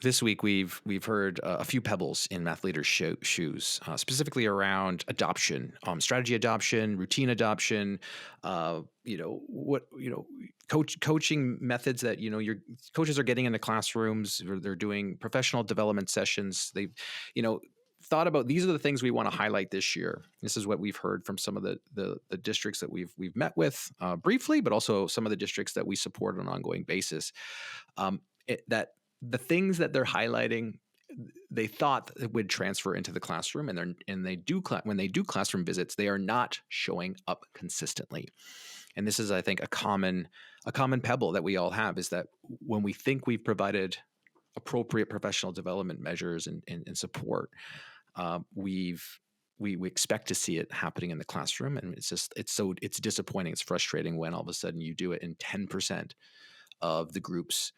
this week we've heard a few pebbles in math leaders' shoes, specifically around adoption, strategy adoption, routine adoption. Coaching methods that your coaches are getting into classrooms. Or they're doing professional development sessions. They've thought about, these are the things we want to highlight this year. This is what we've heard from some of the districts that we've met with briefly, but also some of the districts that we support on an ongoing basis. That the things that they're highlighting, they thought it would transfer into the classroom, and when they do classroom visits, they are not showing up consistently. And this is, I think, a common pebble that we all have, is that when we think we've provided appropriate professional development measures and support, we expect to see it happening in the classroom, and it's disappointing. It's frustrating when all of a sudden you do it in 10% of the groups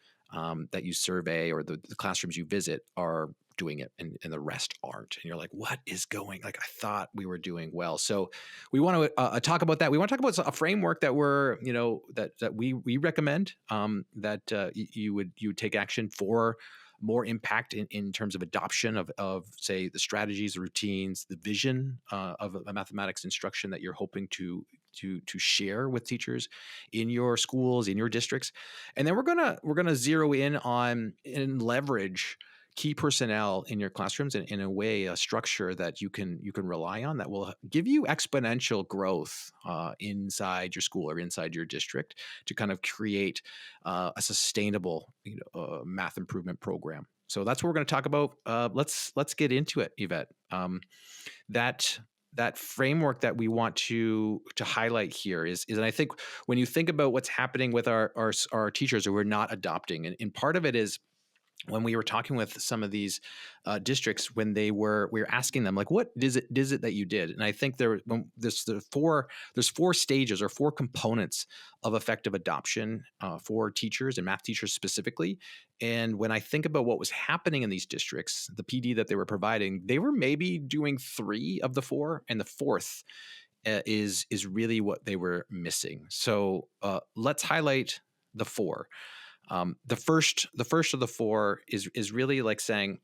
that you survey, or the classrooms you visit are doing it, and the rest aren't. And you're like, what is going? Like, I thought we were doing well. So we want to talk about that. We want to talk about a framework that we recommend, that you would take action for more impact in terms of adoption of say the strategies, the routines, the vision of a mathematics instruction that you're hoping to share with teachers in your schools, in your districts. And then we're gonna zero in on and leverage key personnel in your classrooms in a way, a structure that you can rely on, that will give you exponential growth inside your school or inside your district, to kind of create a sustainable math improvement program. So that's what we're going to talk about. Let's get into it, Yvette. That framework that we want to highlight here is, and I think when you think about what's happening with our teachers who are not adopting, and part of it is, when we were talking with some of these districts, when we were asking them, like, what is it that you did? And I think there's four stages, or four components of effective adoption for teachers, and math teachers specifically. And when I think about what was happening in these districts, the PD that they were providing, they were maybe doing 3 of the 4, and the fourth is really what they were missing. So let's highlight the 4. The first of the 4 is really like saying,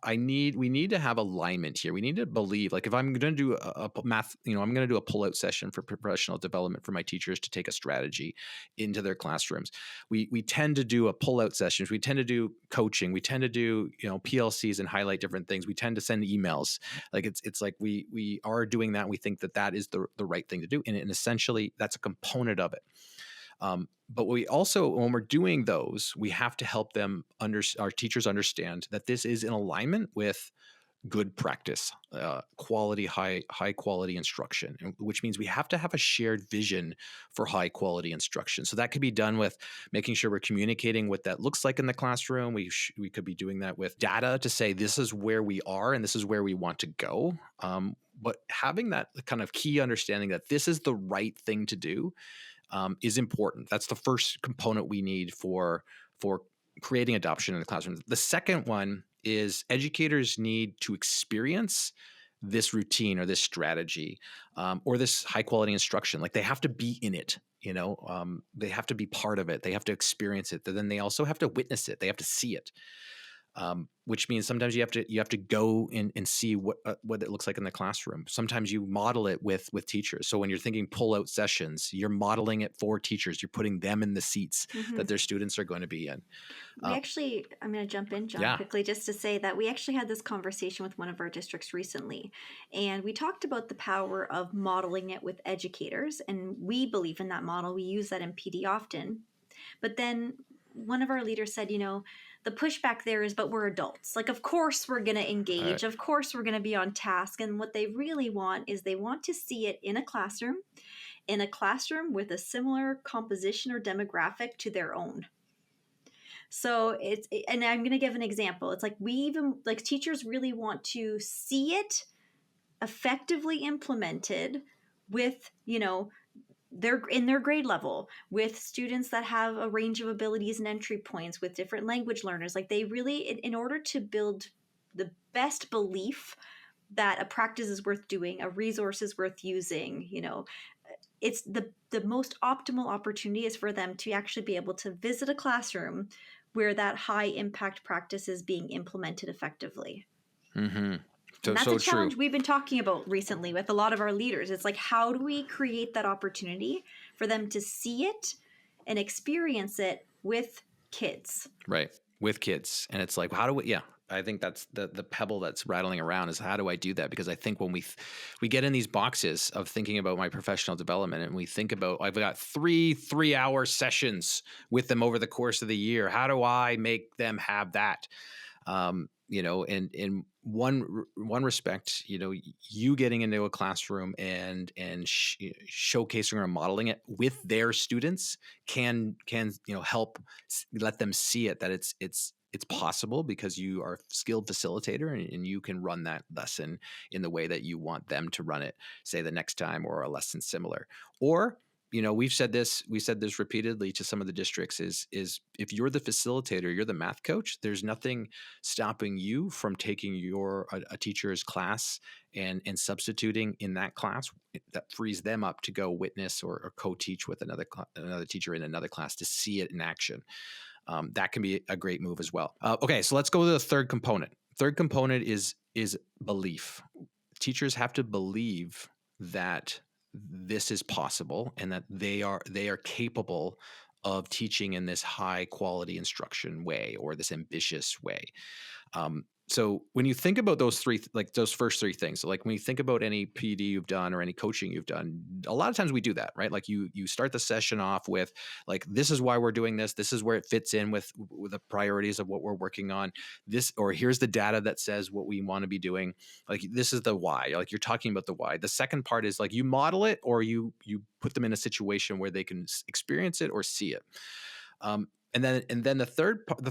we need to have alignment here. We need to believe, like, if I'm going to do a math, I'm going to do a pullout session for professional development for my teachers to take a strategy into their classrooms. We tend to do a pullout sessions. We tend to do coaching. We tend to do, PLCs and highlight different things. We tend to send emails. Like, it's like we are doing that. We think that is the right thing to do. And essentially that's a component of it. But we also, when we're doing those, we have to help our teachers understand that this is in alignment with good practice, quality, high quality instruction, which means we have to have a shared vision for high quality instruction. So that could be done with making sure we're communicating what that looks like in the classroom. We could be doing that with data to say, this is where we are and this is where we want to go. But having that kind of key understanding that this is the right thing to do is important. That's the first component we need for creating adoption in the classroom. The second one is, educators need to experience this routine or this strategy or this high quality instruction. Like, they have to be in it. They have to be part of it. They have to experience it. But then they also have to witness it. They have to see it. Which means sometimes you have to go and see what it looks like in the classroom. Sometimes you model it with teachers. So when you're thinking pull-out sessions, you're modeling it for teachers. You're putting them in the seats that their students are going to be in. I'm going to jump in, John, quickly, just to say that we actually had this conversation with one of our districts recently, and we talked about the power of modeling it with educators, and we believe in that model. We use that in PD often. But then one of our leaders said, the pushback there is, but we're adults. Like, of course we're going to engage. Of course we're going to be on task. And what they really want is they want to see it in a classroom with a similar composition or demographic to their own. So and I'm going to give an example. It's like, teachers really want to see it effectively implemented with, they're in their grade level, with students that have a range of abilities and entry points, with different language learners. Like, they really, in order to build the best belief that a practice is worth doing, a resource is worth using, it's the most optimal opportunity is for them to actually be able to visit a classroom where that high impact practice is being implemented effectively. Mm-hmm. And that's a So true. challenge we've been talking about recently with a lot of our leaders. It's like, how do we create that opportunity for them to see it and experience it with kids? Right. With kids. And it's like, how do we, yeah, I think that's the pebble that's rattling around is how do I do that? Because I think when we get in these boxes of thinking about my professional development and we think about, I've got 3 3-hour sessions with them over the course of the year. How do I make them have that? In one respect, you getting into a classroom and showcasing or modeling it with their students can help let them see it, that it's possible because you are a skilled facilitator and you can run that lesson in the way that you want them to run it, say the next time, or a lesson similar. Or we said this repeatedly to some of the districts is if you're the facilitator, you're the math coach, there's nothing stopping you from taking a teacher's class and substituting in that class. That frees them up to go witness or co-teach with another teacher in another class to see it in action. That can be a great move as well. Okay, so let's go to the third component. Third component is belief. Teachers have to believe that this is possible and that they are capable of teaching in this high quality instruction way or this ambitious way. So when you think about those first three things, so like when you think about any PD you've done or any coaching you've done, a lot of times we do that, right? Like you start the session off with like, this is why we're doing this. This is where it fits in with the priorities of what we're working on. Or here's the data that says what we want to be doing. Like, this is the why. Like, you're talking about the why. The second part is like you model it or you put them in a situation where they can experience it or see it. And then the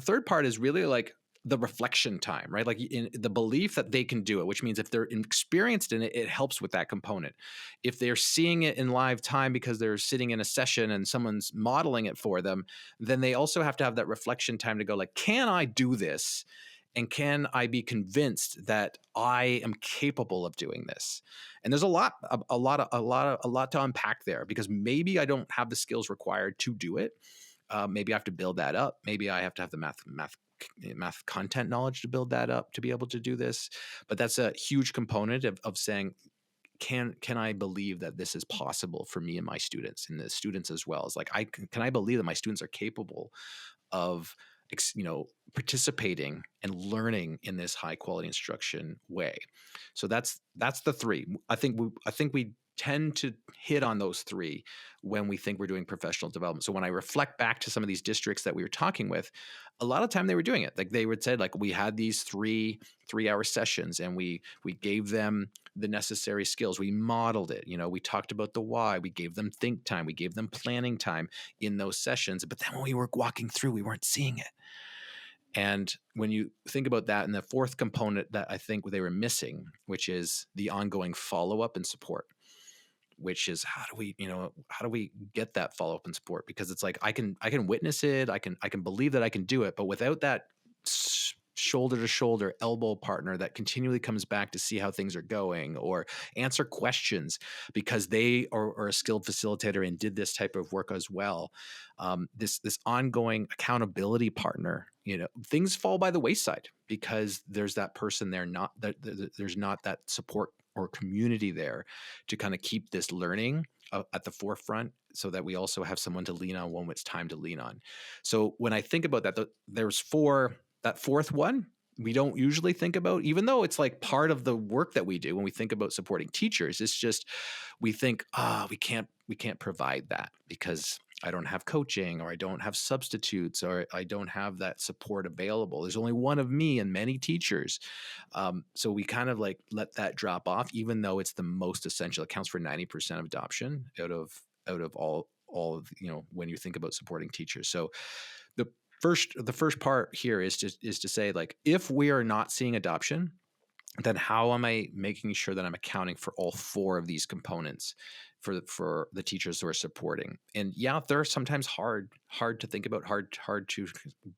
third part is really like the reflection time, right? Like in the belief that they can do it, which means if they're experienced in it, it helps with that component. If they're seeing it in live time because they're sitting in a session and someone's modeling it for them, then they also have to have that reflection time to go like, can I do this? And can I be convinced that I am capable of doing this? And there's a lot to unpack there, because maybe I don't have the skills required to do it. Maybe I have to build that up. Maybe I have to have the math content knowledge to build that up to be able to do this. But that's a huge component of saying, can I believe that this is possible for me and my students, and the students as well? It's like, can I believe that my students are capable of participating and learning in this high quality instruction way? So that's the three. I think we tend to hit on those three when we think we're doing professional development. So when I reflect back to some of these districts that we were talking with, a lot of time they were doing it. Like they would say, like, we had these 3-hour sessions and we gave them the necessary skills. We modeled it. We talked about the why. We gave them think time. We gave them planning time in those sessions. But then when we were walking through, we weren't seeing it. And when you think about that, and the fourth component that I think they were missing, which is the ongoing follow-up and support, which is how do we get that follow-up and support? Because it's like, I can witness it. I can believe that I can do it, but without that shoulder to shoulder elbow partner that continually comes back to see how things are going or answer questions because they are a skilled facilitator and did this type of work as well. This ongoing accountability partner, things fall by the wayside because there's that person there, there's not that support or community there to kind of keep this learning at the forefront, so that we also have someone to lean on when it's time to lean on. So when I think about that, there's that fourth one we don't usually think about, even though it's like part of the work that we do when we think about supporting teachers. It's just, we think, we can't provide that because I don't have coaching, or I don't have substitutes, or I don't have that support available. There's only one of me and many teachers. So we kind of like let that drop off, even though it's the most essential. It counts for 90% of adoption out of all of, when you think about supporting teachers. So the first part here is to say, like, if we are not seeing adoption, then how am I making sure that I'm accounting for all four of these components for the teachers who are supporting? And yeah, they're sometimes hard to think about, hard to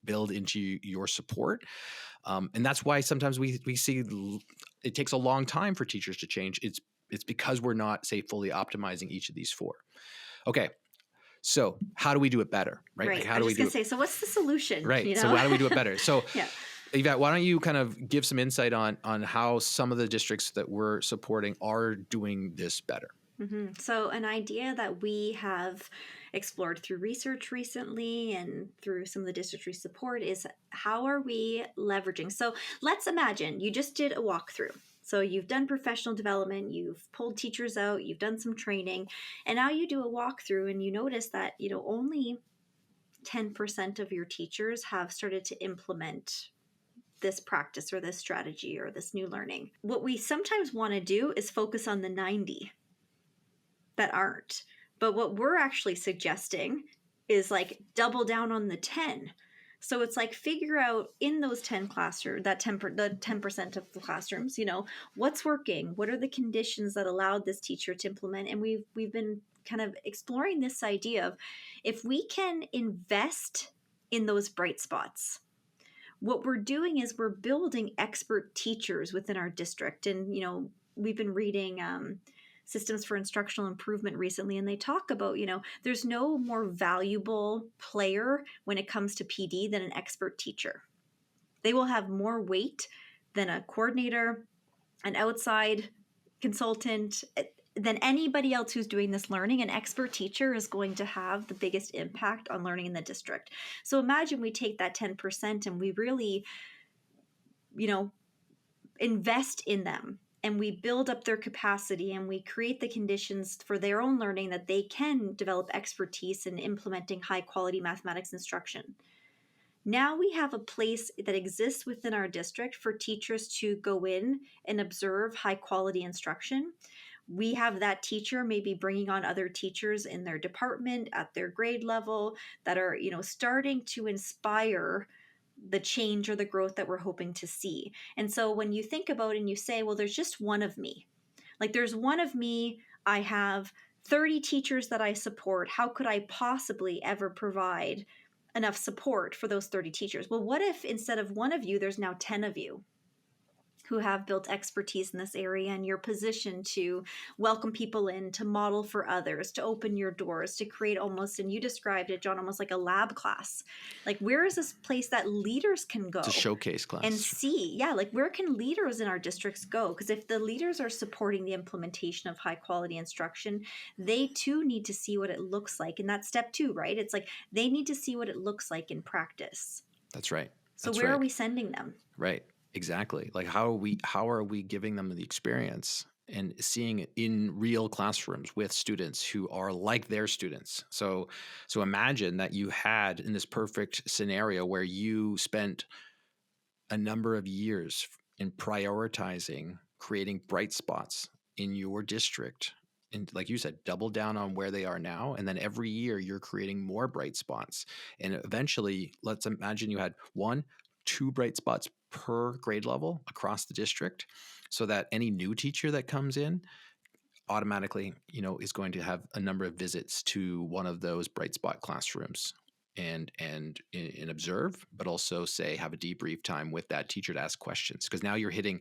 build into your support. And that's why sometimes we see it takes a long time for teachers to change. It's because we're not, say, fully optimizing each of these four. Okay. So how do we do it better, right? Like Right. how I do was we just going do to it? say, so what's the solution? Right. So how do we do it better? So Yeah. Yvette, why don't you kind of give some insight on how some of the districts that we're supporting are doing this better? So, an idea that we have explored through research recently and through some of the district we support is how are we leveraging? So, let's imagine you just did a walkthrough. So, you've done professional development, you've pulled teachers out, you've done some training, and now you do a walkthrough and you notice that, only 10% of your teachers have started to implement this practice or this strategy or this new learning. What we sometimes want to do is focus on the 90 that aren't. But what we're actually suggesting is like double down on the 10. So it's like figure out in those 10 classrooms, that 10% of the classrooms, what's working? What are the conditions that allowed this teacher to implement? And we've been kind of exploring this idea of if we can invest in those bright spots, what we're doing is we're building expert teachers within our district. And, we've been reading Systems for Instructional Improvement recently, and they talk about, there's no more valuable player when it comes to PD than an expert teacher. They will have more weight than a coordinator, an outside consultant, than anybody else who's doing this learning. An expert teacher is going to have the biggest impact on learning in the district. So imagine we take that 10% and we really, invest in them and we build up their capacity and we create the conditions for their own learning that they can develop expertise in implementing high quality mathematics instruction. Now we have a place that exists within our district for teachers to go in and observe high quality instruction. We have that teacher maybe bringing on other teachers in their department at their grade level that are, starting to inspire the change or the growth that we're hoping to see. And so when you think about it and you say, well, there's just one of me, like there's one of me, I have 30 teachers that I support. How could I possibly ever provide enough support for those 30 teachers? Well, what if instead of one of you, there's now 10 of you who have built expertise in this area, and you're positioned to welcome people in, to model for others, to open your doors, to create almost, and you described it, John, almost like a lab class. Like, where is this place that leaders can go? It's a showcase class. And see, like where can leaders in our districts go? Because if the leaders are supporting the implementation of high quality instruction, they too need to see what it looks like. And that's step 2, right? It's like they need to see what it looks like in practice. That's right. So where are we sending them? Right. Exactly. Like how are we giving them the experience and seeing it in real classrooms with students who are like their students. So imagine that you had in this perfect scenario where you spent a number of years in prioritizing creating bright spots in your district. And like you said, double down on where they are now. And then every year you're creating more bright spots. And eventually, let's imagine you had 1-2 bright spots per grade level across the district, so that any new teacher that comes in automatically, is going to have a number of visits to one of those bright spot classrooms and observe, but also say have a debrief time with that teacher to ask questions, because now you're hitting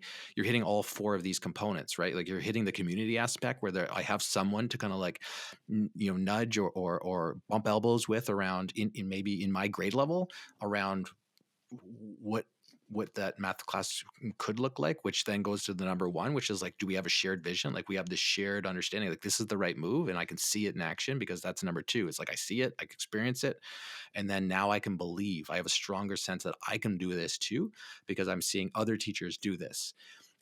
all 4 of these components, right? Like you're hitting the community aspect where I have someone to kind of like nudge or bump elbows with around in maybe in my grade level around what that math class could look like, which then goes to the number 1, which is like, do we have a shared vision? Like we have this shared understanding, like this is the right move and I can see it in action, because that's number 2. It's like, I see it, I can experience it. And then now I can believe, I have a stronger sense that I can do this too, because I'm seeing other teachers do this.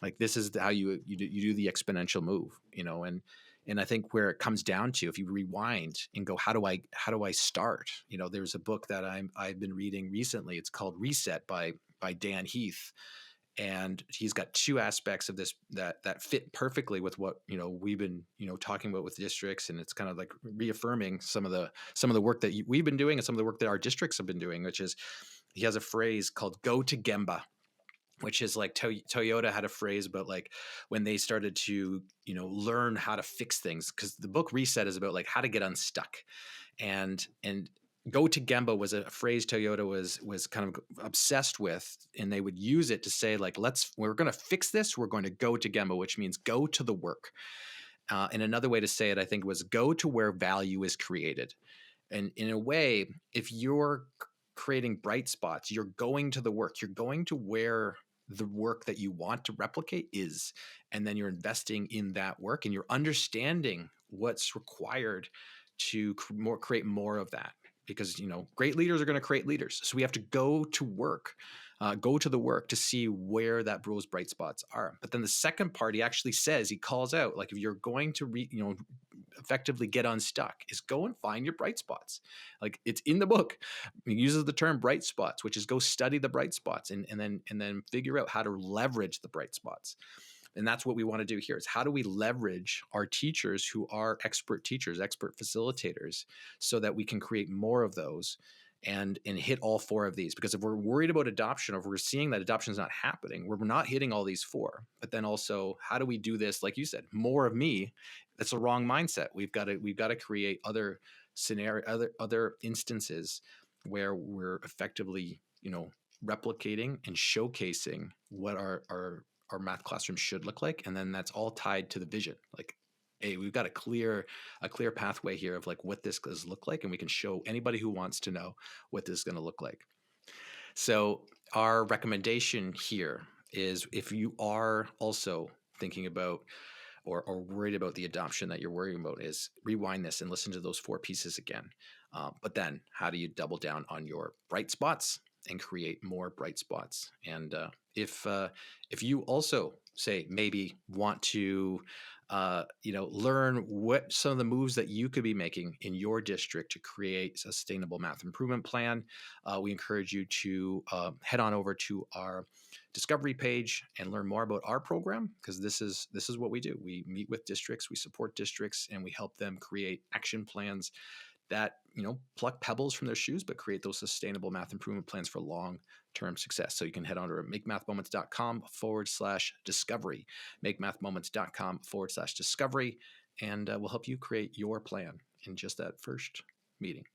Like this is how you do the exponential move, and I think where it comes down to, if you rewind and go, how do I start? There's a book that I've been reading recently. It's called Reset by Dan Heath. And he's got 2 aspects of this that fit perfectly with what, we've been, talking about with districts. And it's kind of like reaffirming some of the work that we've been doing and some of the work that our districts have been doing, which is, he has a phrase called go to Gemba, which is like Toyota had a phrase about like when they started to, learn how to fix things, because the book Reset is about like how to get unstuck. And go to Gemba was a phrase Toyota was kind of obsessed with, and they would use it to say like, we're going to fix this. We're going to go to Gemba, which means go to the work. And another way to say it, I think, was go to where value is created. And in a way, if you're creating bright spots, you're going to the work, you're going to where the work that you want to replicate is, and then you're investing in that work and you're understanding what's required to create more of that. Because great leaders are going to create leaders, so we have to go to work, go to the work to see where those bright spots are. But then the second part, he actually says, he calls out, like, if you're going to effectively get unstuck, is go and find your bright spots. Like, it's in the book. He uses the term bright spots, which is go study the bright spots and then figure out how to leverage the bright spots. And that's what we want to do here, is how do we leverage our teachers who are expert teachers, expert facilitators, so that we can create more of those and hit all four of these. Because if we're worried about adoption, or if we're seeing that adoption is not happening, we're not hitting all these four. But then also, how do we do this? Like you said, more of me. That's a wrong mindset. We've got to create other other instances where we're effectively, replicating and showcasing what our math classroom should look like. And then that's all tied to the vision. Like, hey, we've got a clear pathway here of like what this does look like, and we can show anybody who wants to know what this is going to look like. So our recommendation here is, if you are also thinking about or worried about the adoption that you're worrying about, is rewind this and listen to those four pieces again. But then how do you double down on your bright spots and create more bright spots? And if you also say maybe want to learn what some of the moves that you could be making in your district to create a sustainable math improvement plan, we encourage you to head on over to our Discovery page and learn more about our program, because this is what we do. We meet with districts, we support districts, and we help them create action plans that pluck pebbles from their shoes, but create those sustainable math improvement plans for long-term success. So you can head on to makemathmoments.com/discovery, makemathmoments.com/discovery, and we'll help you create your plan in just that first meeting.